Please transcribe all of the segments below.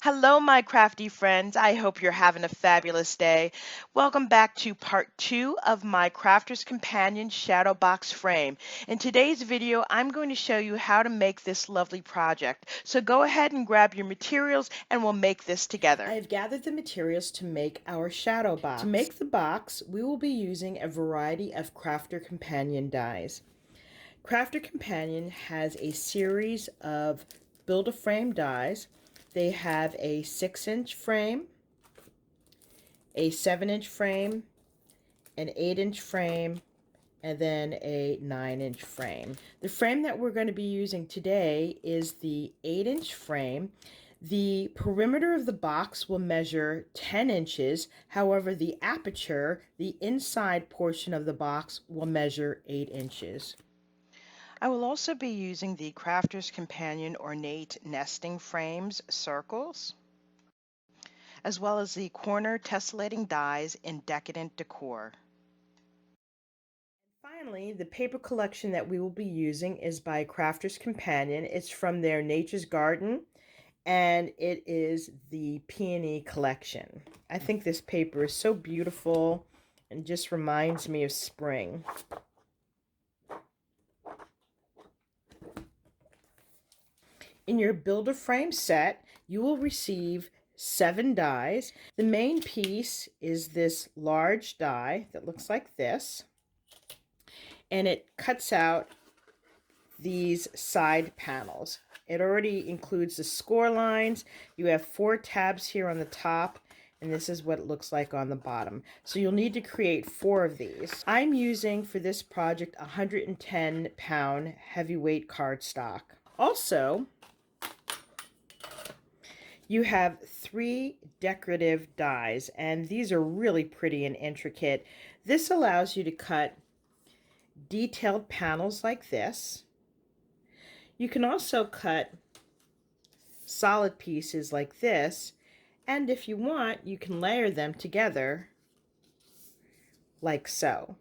Hello, my crafty friends. I hope you're having a fabulous day. Welcome back to part 2 of my Crafter's Companion Shadow Box frame. In today's video, I'm going to show you how to make this lovely project. So go ahead and grab your materials and we'll make this together. I have gathered the materials to make our shadow box. To make the box, we will be using a variety of Crafter Companion dies. Crafter Companion has a series of Build-A-Frame dies. They have a 6-inch frame, a 7-inch frame, an 8-inch frame, and then a 9-inch frame. The frame that we're going to be using today is the 8-inch frame. The perimeter of the box will measure 10 inches. However, the aperture, the inside portion of the box, will measure 8 inches. I will also be using the Crafter's Companion Ornate Nesting Frames circles, as well as the corner tessellating dies in Decadent Decor. Finally, the paper collection that we will be using is by Crafter's Companion. It's from their Nature's Garden, and it is the Peony collection. I think this paper is so beautiful and just reminds me of spring. In your Build-A-Frame set, you will receive 7 dies. The main piece is this large die that looks like this, and it cuts out these side panels. It already includes the score lines. You have 4 tabs here on the top, and this is what it looks like on the bottom. So you'll need to create 4 of these. I'm using for this project 110-pound heavyweight cardstock. Also, you have 3 decorative dies, and these are really pretty and intricate. This allows you to cut detailed panels like this. You can also cut solid pieces like this, and if you want, you can layer them together like so.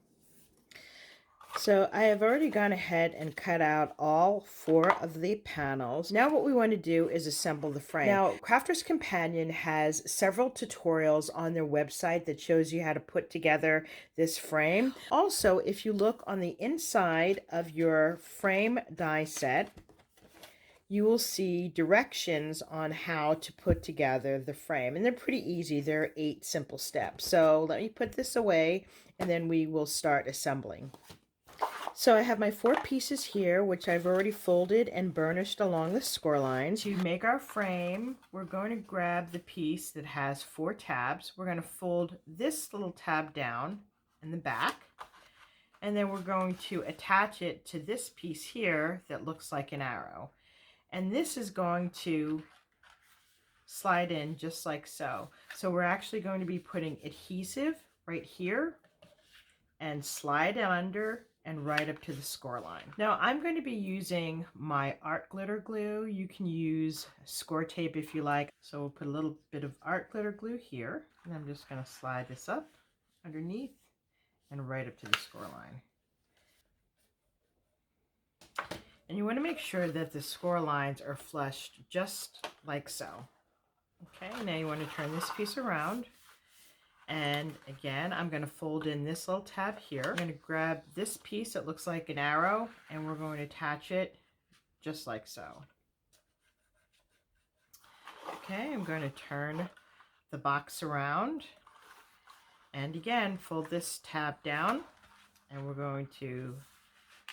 So I have already gone ahead and cut out all 4 of the panels. Now what we want to do is assemble the frame. Now, Crafter's Companion has several tutorials on their website that shows you how to put together this frame. Also, if you look on the inside of your frame die set, you will see directions on how to put together the frame. And they're pretty easy. There are 8 simple steps. So let me put this away and then we will start assembling. So I have my 4 pieces here, which I've already folded and burnished along the score lines. To make our frame, we're going to grab the piece that has 4 tabs. We're going to fold this little tab down in the back, and then we're going to attach it to this piece here that looks like an arrow. And this is going to slide in just like so. So we're actually going to be putting adhesive right here and slide it under and right up to the score line. Now I'm going to be using my art glitter glue. You can use score tape if you like. So we'll put a little bit of art glitter glue here, and I'm just going to slide this up underneath and right up to the score line. And you want to make sure that the score lines are flushed just like so. Okay, now you want to turn this piece around. And again, I'm going to fold in this little tab here. I'm going to grab this piece that looks like an arrow, and we're going to attach it just like so. Okay, I'm going to turn the box around. And again, fold this tab down, and we're going to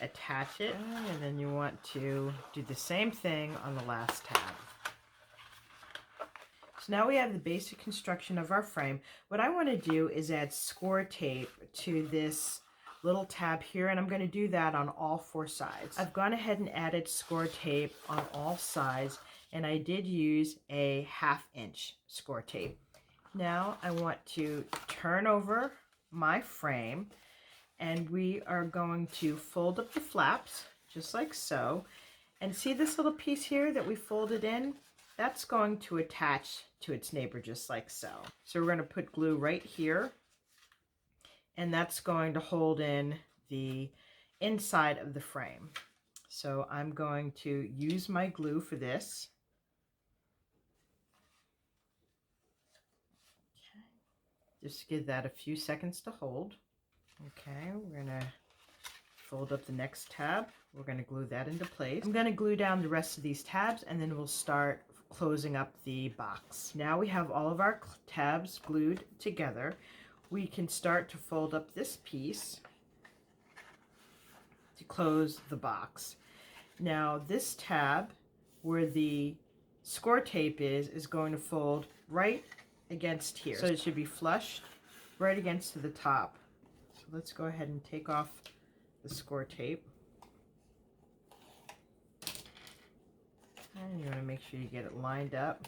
attach it. And then you want to do the same thing on the last tab. So now we have the basic construction of our frame. What I want to do is add score tape to this little tab here, and I'm going to do that on all 4 sides. I've gone ahead and added score tape on all sides, and I did use a 1/2 inch score tape. Now I want to turn over my frame, and we are going to fold up the flaps just like so. And see this little piece here that we folded in? That's going to attach to its neighbor just like so. So we're going to put glue right here, and that's going to hold in the inside of the frame. So I'm going to use my glue for this. Just give that a few seconds to hold. Okay, we're gonna fold up the next tab. We're gonna glue that into place. I'm gonna glue down the rest of these tabs and then we'll start closing up the box. Now we have all of our tabs glued together. We can start to fold up this piece to close the box. Now this tab where the score tape is going to fold right against here. So it should be flushed right against to the top. So let's go ahead and take off the score tape. And you want to make sure you get it lined up.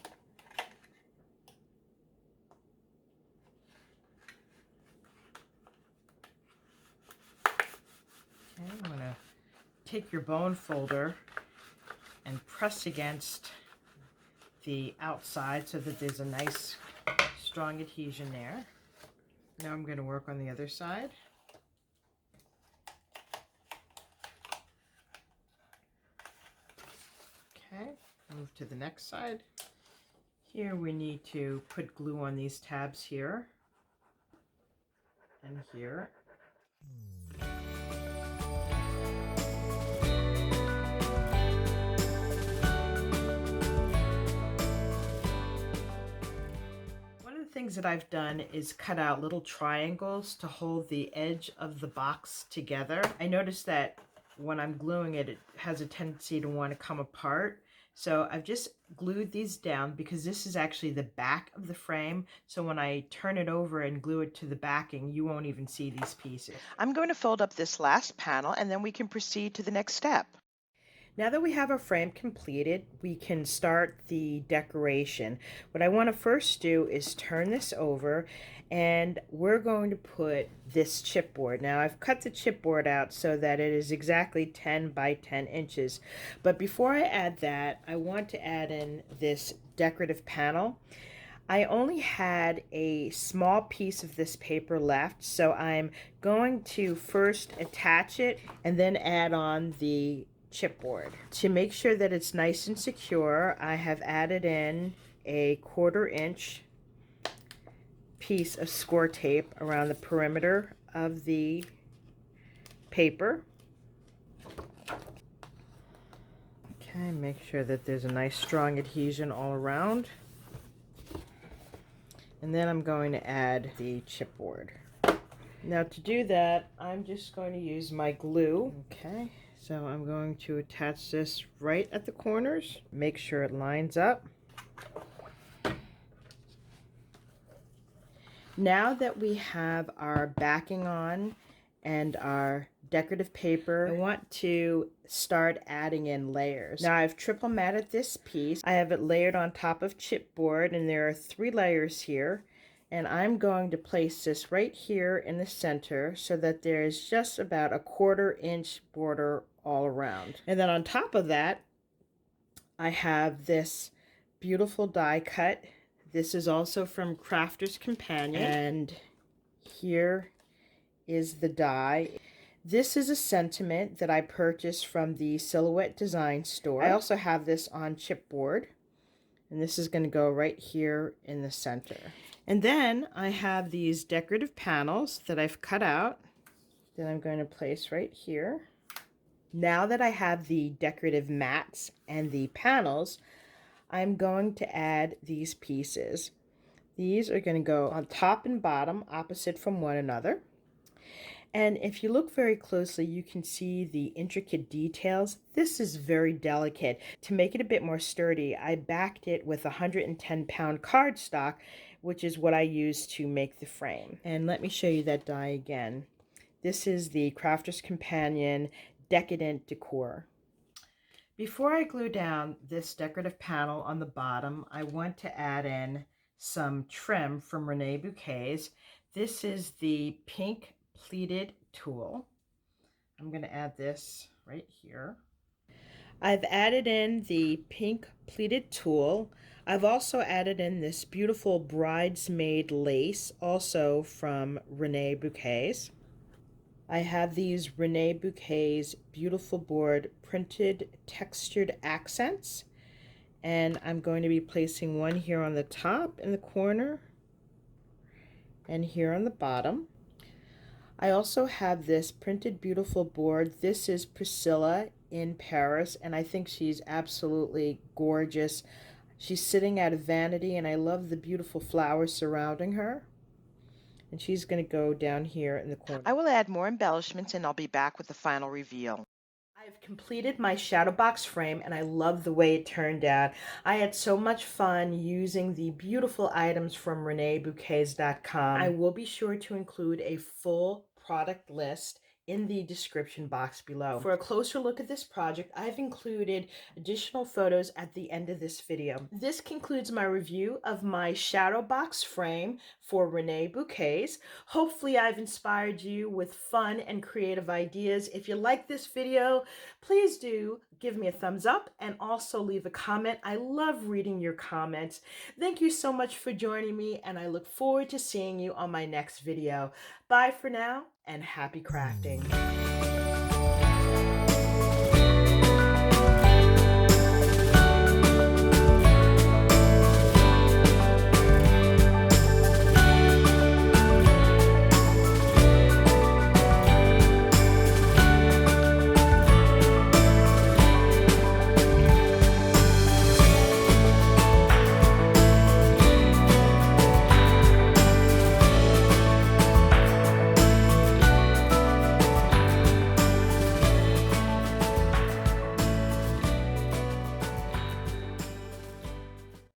Okay, I'm going to take your bone folder and press against the outside so that there's a nice strong adhesion there. Now I'm going to work on the other side. Okay, move to the next side. Here we need to put glue on these tabs here and here. One of the things that I've done is cut out little triangles to hold the edge of the box together. I noticed that when I'm gluing it, it has a tendency to want to come apart. So I've just glued these down because this is actually the back of the frame. So when I turn it over and glue it to the backing, you won't even see these pieces. I'm going to fold up this last panel and then we can proceed to the next step. Now that we have our frame completed, we can start the decoration. What I want to first do is turn this over and we're going to put this chipboard. Now I've cut the chipboard out so that it is exactly 10 by 10 inches. But before I add that, I want to add in this decorative panel. I only had a small piece of this paper left, so I'm going to first attach it and then add on the chipboard. To make sure that it's nice and secure, I have added in a 1/4 inch piece of score tape around the perimeter of the paper. Okay, make sure that there's a nice strong adhesion all around. And then I'm going to add the chipboard. Now to do that, I'm just going to use my glue. Okay. So I'm going to attach this right at the corners, make sure it lines up. Now that we have our backing on and our decorative paper, I want to start adding in layers. Now I've triple matted this piece. I have it layered on top of chipboard and there are 3 layers here. And I'm going to place this right here in the center so that there's just about a 1/4 inch border all around. And then on top of that, I have this beautiful die cut. This is also from Crafter's Companion. And here is the die. This is a sentiment that I purchased from the Silhouette Design store. I also have this on chipboard. And this is going to go right here in the center. And then I have these decorative panels that I've cut out that I'm going to place right here. Now that I have the decorative mats and the panels, I'm going to add these pieces. These are going to go on top and bottom, opposite from one another. And if you look very closely, you can see the intricate details. This is very delicate. To make it a bit more sturdy, I backed it with 110-pound cardstock, which is what I use to make the frame. And let me show you that die again. This is the Crafter's Companion Decadent Decor. Before I glue down this decorative panel on the bottom, I want to add in some trim from ReneaBouquets. This is the pink pleated tulle. I'm going to add this right here. I've added in the pink pleated tulle. I've also added in this beautiful bridesmaid lace, also from ReneaBouquets. I have these ReneaBouquets beautiful board printed textured accents, and I'm going to be placing one here on the top in the corner and here on the bottom. I also have this printed beautiful board. This is Priscilla in Paris, and I think she's absolutely gorgeous. She's sitting at a vanity, and I love the beautiful flowers surrounding her. And she's going to go down here in the corner. I will add more embellishments and I'll be back with the final reveal. I've completed my shadow box frame and I love the way it turned out. I had so much fun using the beautiful items from ReneaBouquets.com. I will be sure to include a full product list in the description box below. For a closer look at this project, I've included additional photos at the end of this video. This concludes my review of my shadow box frame for ReneaBouquets. Hopefully I've inspired you with fun and creative ideas. If you like this video, please do give me a thumbs up and also leave a comment. I love reading your comments. Thank you so much for joining me, and I look forward to seeing you on my next video. Bye for now, and happy crafting.